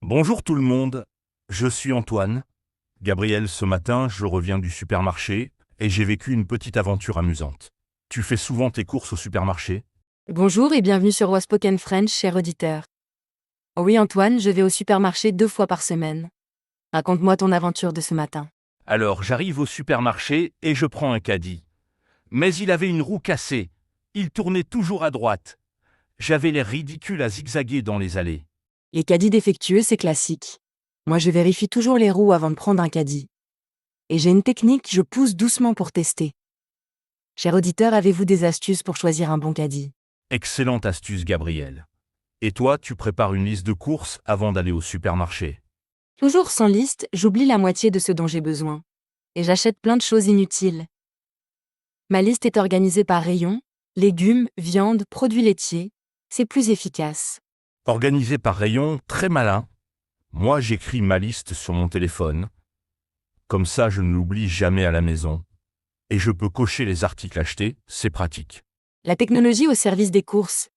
Bonjour tout le monde, je suis Antoine. Gabriel, ce matin, je reviens du supermarché et j'ai vécu une petite aventure amusante. Tu fais souvent tes courses au supermarché? Bonjour et bienvenue sur Waspoken French, cher auditeur. Oh oui Antoine, je vais au supermarché 2 fois par semaine. Raconte-moi ton aventure de ce matin. Alors, j'arrive au supermarché et je prends un caddie. Mais il avait une roue cassée. Il tournait toujours à droite. J'avais l'air ridicule à zigzaguer dans les allées. Les caddies défectueux, c'est classique. Moi, je vérifie toujours les roues avant de prendre un caddie. Et j'ai une technique, je pousse doucement pour tester. Cher auditeur, avez-vous des astuces pour choisir un bon caddie? Excellente astuce, Gabriel. Et toi, tu prépares une liste de courses avant d'aller au supermarché. Toujours sans liste, j'oublie la moitié de ce dont j'ai besoin. Et j'achète plein de choses inutiles. Ma liste est organisée par rayon, légumes, viande, produits laitiers. C'est plus efficace. Organisé par rayon, très malin. Moi, j'écris ma liste sur mon téléphone. Comme ça, je ne l'oublie jamais à la maison. Et je peux cocher les articles achetés, c'est pratique. La technologie au service des courses.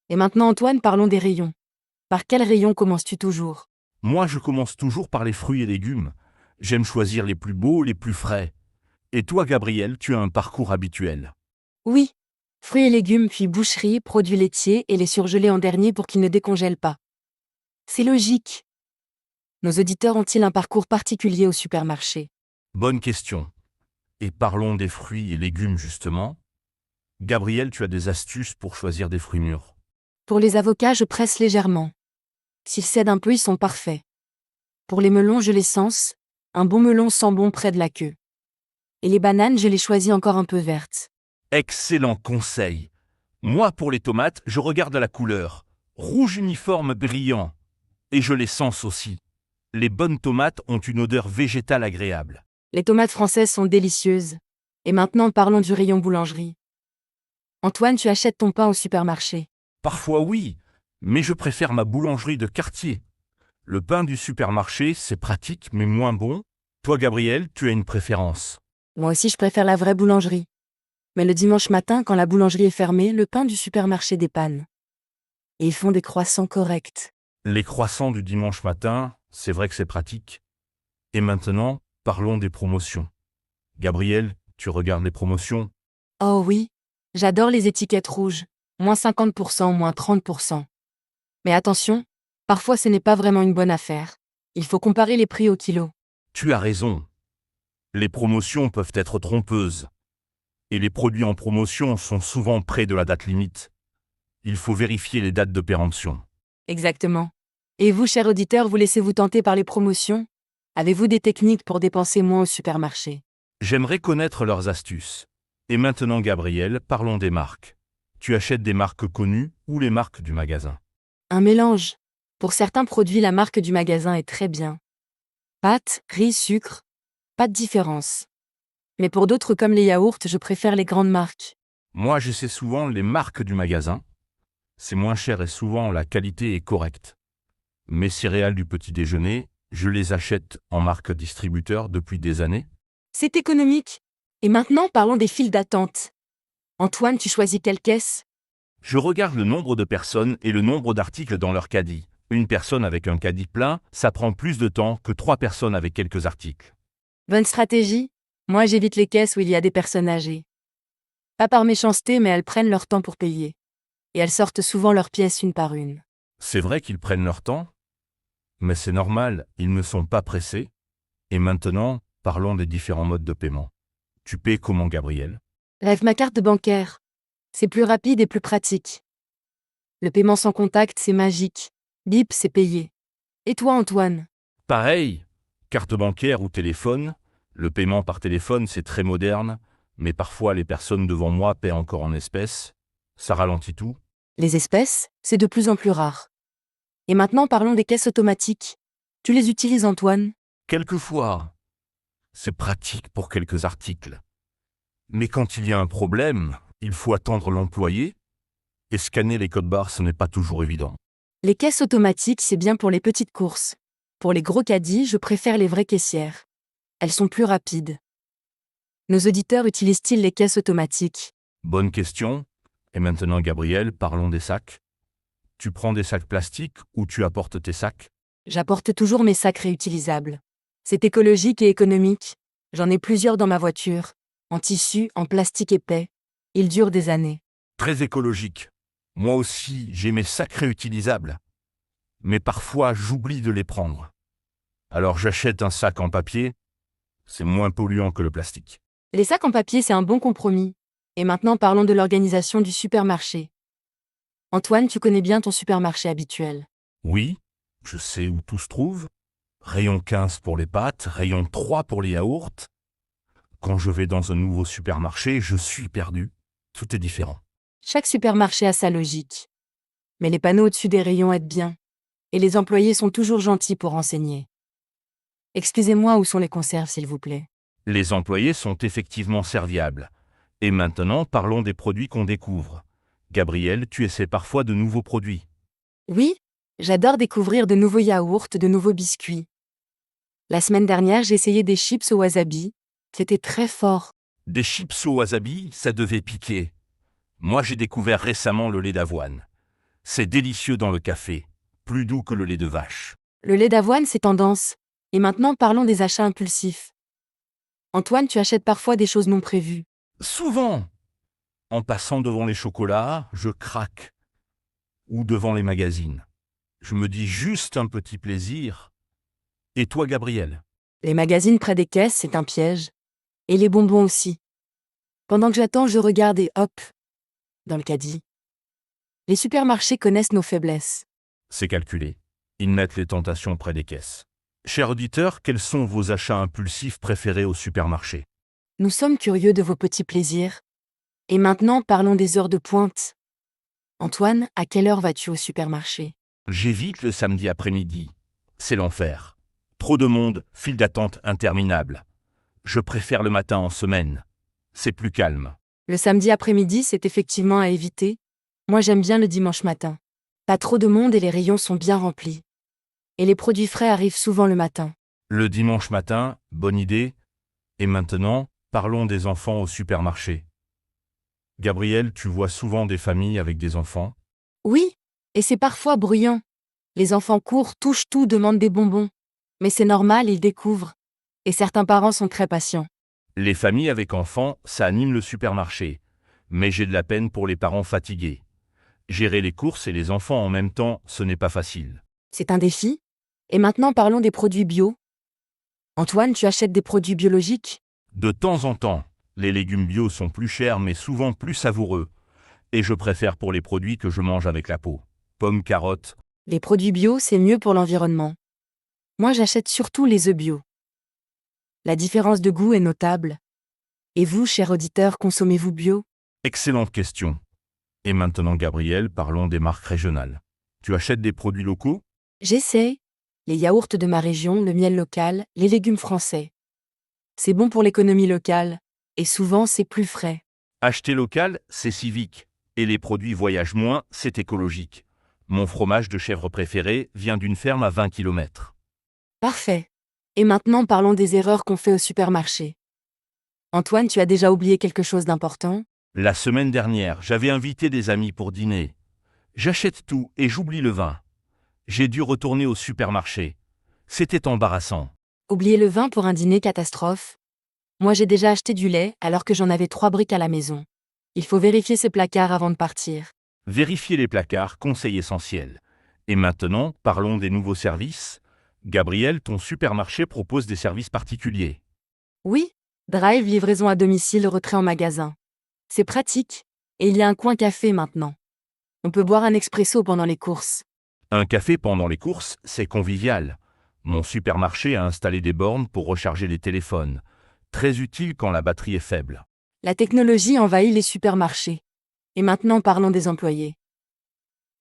Et maintenant Antoine, parlons des rayons. Par quel rayon commences-tu toujours? Moi, je commence toujours par les fruits et légumes. J'aime choisir les plus beaux, les plus frais. Et toi, Gabriel, tu as un parcours habituel. Oui. Fruits et légumes, puis boucherie, produits laitiers et les surgelés en dernier pour qu'ils ne décongèlent pas. C'est logique. Nos auditeurs ont-ils un parcours particulier au supermarché? Bonne question. Et parlons des fruits et légumes, justement. Gabriel, tu as des astuces pour choisir des fruits mûrs. Pour les avocats, je presse légèrement. S'ils cèdent un peu, ils sont parfaits. Pour les melons, je les sens. Un bon melon sent bon près de la queue. Et les bananes, je les choisis encore un peu vertes. Excellent conseil. Moi, pour les tomates, je regarde la couleur. Rouge uniforme brillant. Et je les sens aussi. Les bonnes tomates ont une odeur végétale agréable. Les tomates françaises sont délicieuses. Et maintenant, parlons du rayon boulangerie. Antoine, tu achètes ton pain au supermarché. Parfois oui, mais je préfère ma boulangerie de quartier. Le pain du supermarché, c'est pratique mais moins bon. Toi, Gabriel, tu as une préférence. Moi aussi, je préfère la vraie boulangerie. Mais le dimanche matin, quand la boulangerie est fermée, le pain du supermarché dépanne. Et ils font des croissants corrects. Les croissants du dimanche matin, c'est vrai que c'est pratique. Et maintenant, parlons des promotions. Gabriel, tu regardes les promotions? Oh oui, j'adore les étiquettes rouges. Moins 50%, moins 30%. Mais attention, parfois ce n'est pas vraiment une bonne affaire. Il faut comparer les prix au kilo. Tu as raison. Les promotions peuvent être trompeuses. Et les produits en promotion sont souvent près de la date limite. Il faut vérifier les dates de péremption. Exactement. Et vous, chers auditeurs, vous laissez-vous tenter par les promotions? Avez-vous des techniques pour dépenser moins au supermarché? J'aimerais connaître leurs astuces. Et maintenant, Gabriel, parlons des marques. Tu achètes des marques connues ou les marques du magasin? Un mélange. Pour certains produits, la marque du magasin est très bien. Pâtes, riz, sucre, pas de différence. Mais pour d'autres comme les yaourts, je préfère les grandes marques. Moi, j'essaie souvent les marques du magasin. C'est moins cher et souvent la qualité est correcte. Mes céréales du petit déjeuner, je les achète en marque distributeur depuis des années. C'est économique. Et maintenant, parlons des files d'attente. Antoine, tu choisis quelle caisse? Je regarde le nombre de personnes et le nombre d'articles dans leur caddie. Une personne avec un caddie plein, ça prend plus de temps que 3 personnes avec quelques articles. Bonne stratégie. Moi, j'évite les caisses où il y a des personnes âgées. Pas par méchanceté, mais elles prennent leur temps pour payer. Et elles sortent souvent leurs pièces une par une. C'est vrai qu'ils prennent leur temps, mais c'est normal, ils ne sont pas pressés. Et maintenant, parlons des différents modes de paiement. Tu paies comment, Gabriel? Lève ma carte bancaire. C'est plus rapide et plus pratique. Le paiement sans contact, c'est magique. Bip, c'est payé. Et toi, Antoine? Pareil, carte bancaire ou téléphone. Le paiement par téléphone, c'est très moderne, mais parfois les personnes devant moi paient encore en espèces. Ça ralentit tout. Les espèces, c'est de plus en plus rare. Et maintenant, parlons des caisses automatiques. Tu les utilises, Antoine? Quelquefois, c'est pratique pour quelques articles. Mais quand il y a un problème, il faut attendre l'employé, et scanner les codes barres, ce n'est pas toujours évident. Les caisses automatiques, c'est bien pour les petites courses. Pour les gros caddies, je préfère les vraies caissières. Elles sont plus rapides. Nos auditeurs utilisent-ils les caisses automatiques? Bonne question. Et maintenant, Gabriel, parlons des sacs. Tu prends des sacs plastiques ou tu apportes tes sacs? J'apporte toujours mes sacs réutilisables. C'est écologique et économique. J'en ai plusieurs dans ma voiture, en tissu, en plastique épais. Ils durent des années. Très écologique. Moi aussi, j'ai mes sacs réutilisables. Mais parfois, j'oublie de les prendre. Alors j'achète un sac en papier. C'est moins polluant que le plastique. Les sacs en papier, c'est un bon compromis. Et maintenant, parlons de l'organisation du supermarché. Antoine, tu connais bien ton supermarché habituel. Oui, je sais où tout se trouve. Rayon 15 pour les pâtes, rayon 3 pour les yaourts. Quand je vais dans un nouveau supermarché, je suis perdu. Tout est différent. Chaque supermarché a sa logique. Mais les panneaux au-dessus des rayons aident bien. Et les employés sont toujours gentils pour renseigner. Excusez-moi, où sont les conserves, s'il vous plaît? Les employés sont effectivement serviables. Et maintenant, parlons des produits qu'on découvre. Gabriel, tu essaies parfois de nouveaux produits. Oui, j'adore découvrir de nouveaux yaourts, de nouveaux biscuits. La semaine dernière, j'ai essayé des chips au wasabi. C'était très fort. Des chips au wasabi, ça devait piquer. Moi, j'ai découvert récemment le lait d'avoine. C'est délicieux dans le café, plus doux que le lait de vache. Le lait d'avoine, c'est tendance. Et maintenant, parlons des achats impulsifs. Antoine, tu achètes parfois des choses non prévues. Souvent, en passant devant les chocolats, je craque. Ou devant les magazines. Je me dis juste un petit plaisir. Et toi, Gabriel? Les magazines près des caisses, c'est un piège. Et les bonbons aussi. Pendant que j'attends, je regarde et hop, dans le caddie. Les supermarchés connaissent nos faiblesses. C'est calculé. Ils mettent les tentations près des caisses. Chers auditeurs, quels sont vos achats impulsifs préférés au supermarché? Nous sommes curieux de vos petits plaisirs. Et maintenant, parlons des heures de pointe. Antoine, à quelle heure vas-tu au supermarché? J'évite le samedi après-midi. C'est l'enfer. Trop de monde, file d'attente interminable. Je préfère le matin en semaine. C'est plus calme. Le samedi après-midi, c'est effectivement à éviter. Moi, j'aime bien le dimanche matin. Pas trop de monde et les rayons sont bien remplis. Et les produits frais arrivent souvent le matin. Le dimanche matin, bonne idée. Et maintenant, parlons des enfants au supermarché. Gabriel, tu vois souvent des familles avec des enfants? Oui, et c'est parfois bruyant. Les enfants courent, touchent tout, demandent des bonbons. Mais c'est normal, ils découvrent. Et certains parents sont très patients. Les familles avec enfants, ça anime le supermarché. Mais j'ai de la peine pour les parents fatigués. Gérer les courses et les enfants en même temps, ce n'est pas facile. C'est un défi. Et maintenant, parlons des produits bio. Antoine, tu achètes des produits biologiques? De temps en temps, les légumes bio sont plus chers mais souvent plus savoureux. Et je préfère pour les produits que je mange avec la peau. Pommes, carottes. Les produits bio, c'est mieux pour l'environnement. Moi, j'achète surtout les œufs bio. La différence de goût est notable. Et vous, chers auditeurs, consommez-vous bio? Excellente question. Et maintenant, Gabriel, parlons des marques régionales. Tu achètes des produits locaux? J'essaie. Les yaourts de ma région, le miel local, les légumes français. C'est bon pour l'économie locale. Et souvent, c'est plus frais. Acheter local, c'est civique. Et les produits voyagent moins, c'est écologique. Mon fromage de chèvre préféré vient d'une ferme à 20 km. Parfait. Et maintenant, parlons des erreurs qu'on fait au supermarché. Antoine, tu as déjà oublié quelque chose d'important? La semaine dernière, j'avais invité des amis pour dîner. J'achète tout et j'oublie le vin. J'ai dû retourner au supermarché. C'était embarrassant. Oublier le vin pour un dîner catastrophe? Moi, j'ai déjà acheté du lait alors que j'en avais 3 briques à la maison. Il faut vérifier ses placards avant de partir. Vérifier les placards, conseil essentiel. Et maintenant, parlons des nouveaux services. Gabriel, ton supermarché propose des services particuliers. Oui, Drive, livraison à domicile, retrait en magasin. C'est pratique. Et il y a un coin café maintenant. On peut boire un expresso pendant les courses. Un café pendant les courses, c'est convivial. Mon supermarché a installé des bornes pour recharger les téléphones. Très utile quand la batterie est faible. La technologie envahit les supermarchés. Et maintenant, parlons des employés.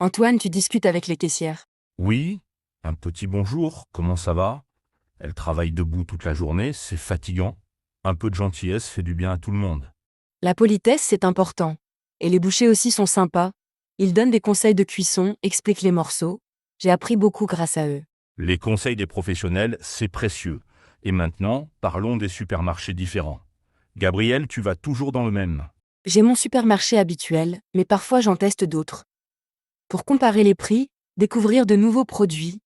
Antoine, tu discutes avec les caissières. Oui, un petit bonjour, comment ça va? Elle travaille debout toute la journée, c'est fatigant. Un peu de gentillesse fait du bien à tout le monde. La politesse, c'est important. Et les bouchers aussi sont sympas. Ils donnent des conseils de cuisson, expliquent les morceaux. J'ai appris beaucoup grâce à eux. Les conseils des professionnels, c'est précieux. Et maintenant, parlons des supermarchés différents. Gabriel, tu vas toujours dans le même. J'ai mon supermarché habituel, mais parfois j'en teste d'autres. Pour comparer les prix, découvrir de nouveaux produits.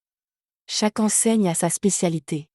Chaque enseigne a sa spécialité.